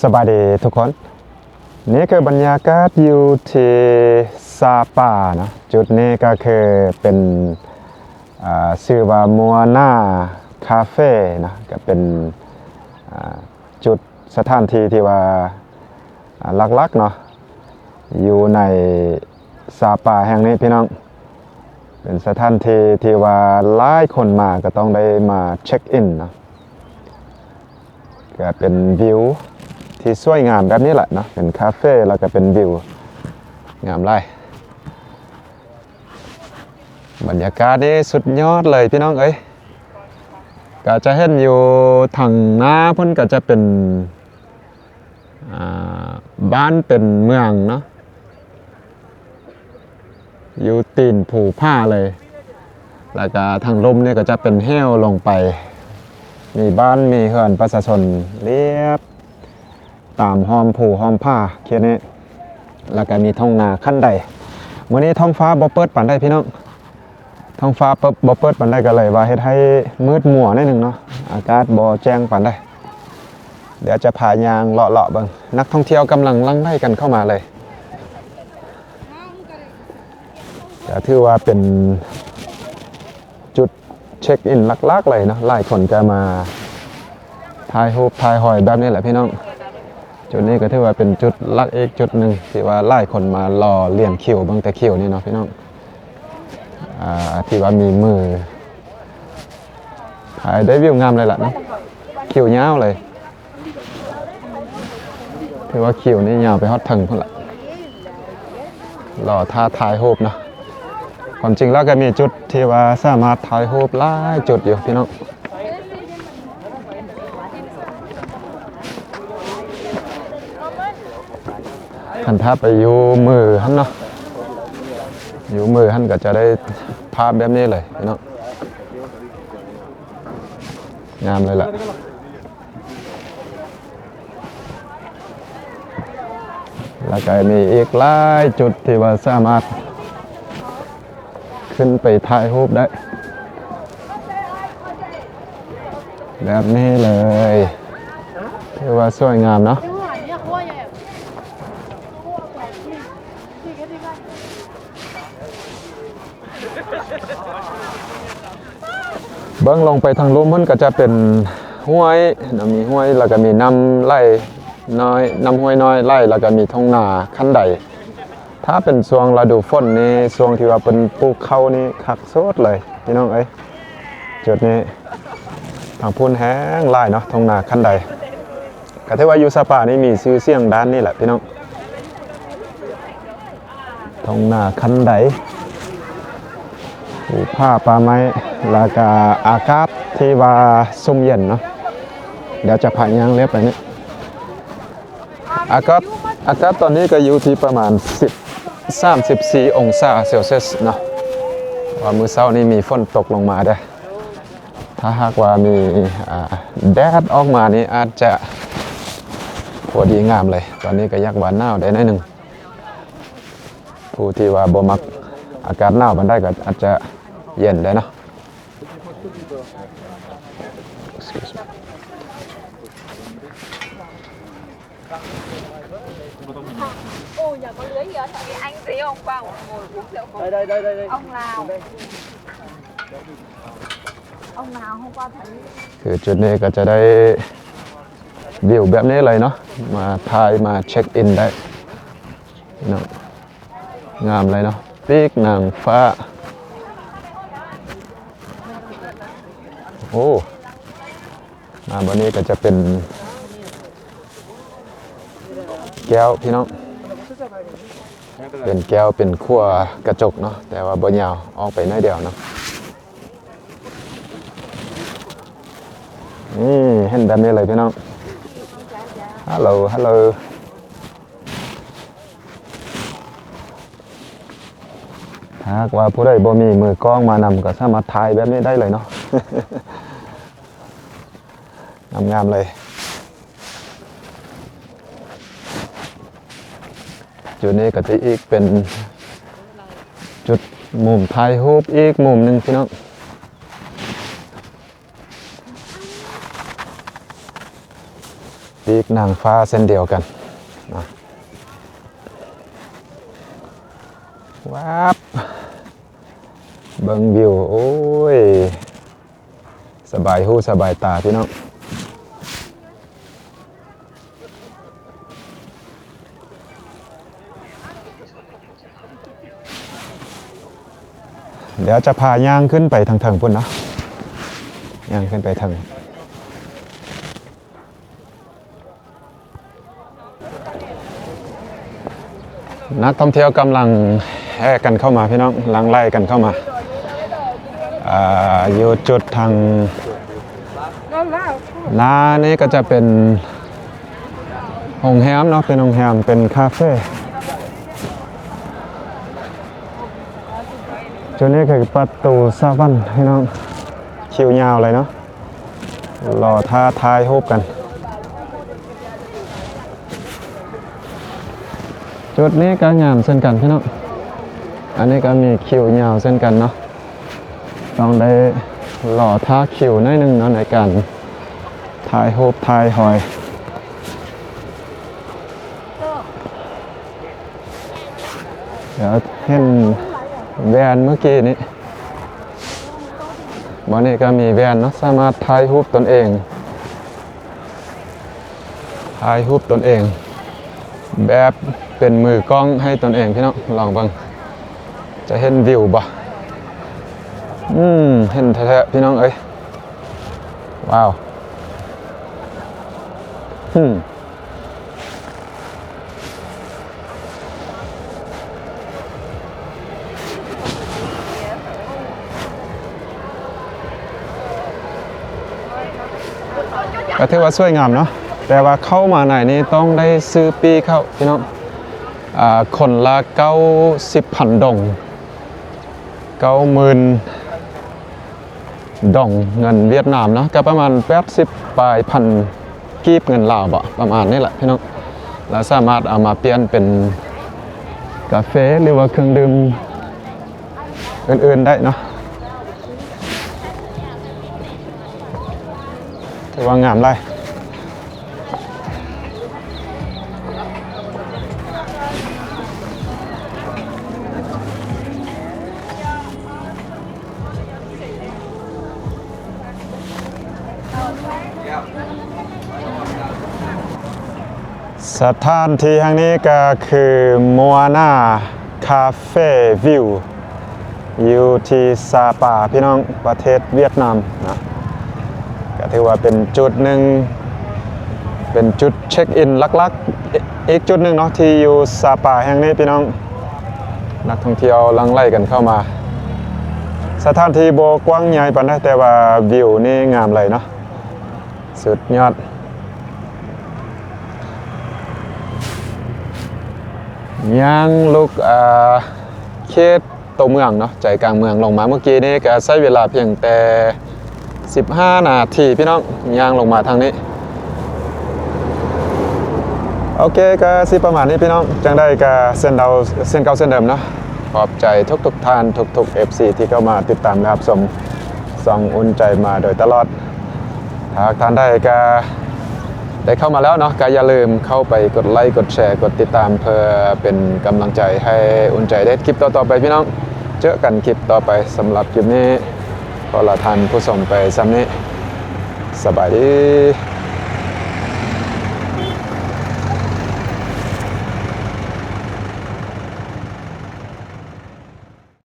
สบายดีทุกคนนี่คือบรรยากาศอยู่ที่ซาปานะจุดนี้ก็คือเป็นชื่อว่ามัวน่าคาเฟ่นะก็เป็นจุดสถานที่ที่ว่าลักๆเนาะอยู่ในซาปาแห่งนี้พี่น้องเป็นสถานที่ที่ว่าหลายคนมาก็ต้องได้มาเช็คอินนะก็เป็นวิวที่สวยงามแบบนี้แหละเนาะเป็นคาเฟ่แล้วก็เป็นวิวงามไล่บรรยากาศนี่สุดยอดเลยพี่น้องเอ้ยก็จะเห็นอยู่ทางหน้าพุ่นก็จะเป็นบ้านเป็นเมืองเนาะอยู่ตีนผูผ้าเลยแล้วก็ทางลมเนี่ยก็จะเป็นแห้วลงไปมีบ้านมีเฮือนประชาชนเรียบตามห้อมผูห้อมผ้าแค่นี้แล้วก็มีท้องนาขั้นใดวันนี้ท้องฟ้าบ่เปิดปานได้พี่น้องท้องฟ้าบ่เปิดปานได้ก็เลยว่าเฮ็ดให้มืดมัวนิดนึงเนาะอากาศบ่แจ้งปานได้เดี๋ยวจะพายางเลาะๆเบิ่งนักท่องเที่ยวกำลังลังไล่กันเข้ามาเลยก็ถือว่าเป็นจุดเช็คอินลักๆเลยเนาะหลายคนก็มาถ่ายรูปถ่ายหอยแบบนี้แหละพี่น้องจุดนี้ก็ถือว่าเป็นจุดลักอีกจุดหนึ่งที่ว่าหลายคนมารอเลี่ยนคิวบางแต่คิวนี่เนาะพี่น้องที่ว่ามีมือถ่ายได้วิวงามเลยล่ะเนาะคิวยาวเลยถือว่าคิวนี่ยาวไปฮอดถึงพุ่นละรอท่าถ่ายรูปเนาะความจริงแล้วก็มีจุดที่ว่าสามารถถ่ายรูปหลายจุดอยู่พี่น้องท่านถ้าไปอยู่มือท่านเนาะอยู่มือท่านก็จะได้ภาพแบบนี้เลยพี่น้องงามเลยล่ะแล้วก็มีอีกหลายจุดที่ว่าสามารถขึ้นไปถ่ายรูปได้แบบนี้เลยถือว่าสวยงามเนาะเบื้องลงไปทางลุ่มมันก็จะเป็นห้วยมีห้วยแล้วก็มีน้ำไหลน้อยน้ำห้วยน้อยไหลแล้วก็มีท้องนาขั้นใดถ้าเป็นช่วงฤดูฝนนี่ช่วงที่ว่าเป็นปลูกข้าวนี่คักโซดเลยพี่น้องเอ้ยจุดนี้ทางพุ่นแห้งไล่เนาะท้องนาขั้นใดก็ถือว่าอยู่ซาปานี่มีชื่อเสียงด้านนี่แหละพี่น้องท้องนาขั้นใดผ้าปลาไม้แล้วก็อากาศที่ว่าซุ่มเย็นเนาะเดี๋ยวจะผ่านยางเล็บไปนี่อากาศตอนนี้ก็อยู่ที่ประมาณ34 องศาเซลเซียสเนาะว่ามื้อเช้านี้มีฝนตกลงมาได้ถ้าหากว่ามีแดดออกมานี่อาจจะพอดีงามเลยตอนนี้ก็ยักหวานหนาวได้หน่อยนึงผู้ที่ว่าบ่มักอากาศหนาวมันได้ก็อาจจะเย็นได้เนาะNhà có lưới gì thì anh thấy ông vào ngồi uống rượu không? Đây. Ông nào? Ông nào hôm qua thấy คือจุดนี้ก็จะได้วิวแบบนี้เลยเนาะมาถ่ายมาเช็คอินได้เนาะงามเลยเนาะปีกนางฟ้าโอ้มาวันนี้ก็จะเป็นแก้วพี่น้องเป็นแก้วเป็นขั้วกระจกเนาะแต่ว่าบ่ยาวออกไปน้อยเดียวเนาะนี่เห็นแบบนี้เลยพี่น้องฮัลโหลถ้าว่าผู้ใดบ่มีมือกล้องมานำก็สามารถถ่ายแบบนี้ได้เลยเนาะ งามเลยจุดนี้ก็จะอีกเป็นจุดมุมถ่ายรูปอีกมุมหนึ่งพี่น้อง บ ปีกนางฟ้าเส้นเดียวกันนะว้าบเบิ่งวิวโอ้ยสบายหูสบายตาพี่น้องเดี๋ยวจะพาย่างขึ้นไปทางเทิงพุ่นนะย่างขึ้นไปทางนักท่องเที่ยวกำลังแห่กันเข้ามาพี่น้องลังไล่กันเข้ามาอยู่จุดทางหน้านี้ก็จะเป็นโรงแรมเนาะเป็นโรงแรมเป็นคาเฟ่จุดนี้คือประตูซาวันพี่น้องคิวยาวเลยเนาะรอท่าทายรูปกันจุดนี้ก็งามเช่นกันพี่น้องอันนี้ก็มีคิวยาวเช่นกันเนาะต้องได้หล่อท่าคิวหน่อยนึงเนาะในการถ่ายรูปถ่ายหอยเดี๋ยวเห็นแวนเมื่อกี้นี้วันนี้ก็มีแวนเนาะสามารถถ่ายรูปตนเองแบบเป็นมือกล้องให้ตนเองพี่น้องลองบังจะเห็นวิวบ่เห็นแท้ๆพี่น้องเอ้ยว้าวก็ถือว่าสวยงามเนาะแต่ว่าเข้ามาไหนนี่ต้องได้ซื้อปีเข้าพี่น้องคนละ90,000 ดง90,000 ดงเงินเวียดนามเนาะก็ประมาณ80 ปลายพันกีบเงินลาวบ่ประมาณนี้แหละพี่น้องแล้วสามารถเอามาเปลี่ยนเป็นกาแฟหรือว่าเครื่องดื่มอื่นๆได้เนาะถือว่างามเลยสถานที่แห่งนี้ก็คือมัวนาคาเฟ่วิวอยู่ที่ซาปาพี่น้องประเทศเวียดนามนะก็ถือว่าเป็นจุดหนึ่งเป็นจุดเช็คอินลักๆอีกจุดหนึ่งเนาะที่อยู่ซาปาแห่งนี้พี่น้องนักท่องเที่ยวลังไล่กันเข้ามาสถานที่โบกว้างใหญ่ปานใดแต่ว่าวิวนี่งามเลยเนาะสุดยอดย่างลูกเขตตัวเมืองเนาะใจกลางเมืองลงมาเมื่อกี้นี้ก็ใช้เวลาเพียงแต่15 นาทีพี่น้องย่างลงมาทางนี้โอเคก็สิประมาณนี้พี่น้องจังได้ก็เส้นเก่าเส้นเดิมเนาะขอบใจทุกท่านทุกFC ที่เข้ามาติดตามนะครับส่องอุ่นใจมาโดยตลอดหากท่านได้ก็ได้เข้ามาแล้วเนาะก็อย่าลืมเข้าไปกดไลค์กดแชร์กดติดตามเพื่อเป็นกำลังใจให้อุ่นใจได้คลิปต่อๆไปพี่น้องเจอกันคลิปต่อไปสำหรับคลิปนี้ขอลาท่านผู้ชมไปซ้ำนี้สบายดี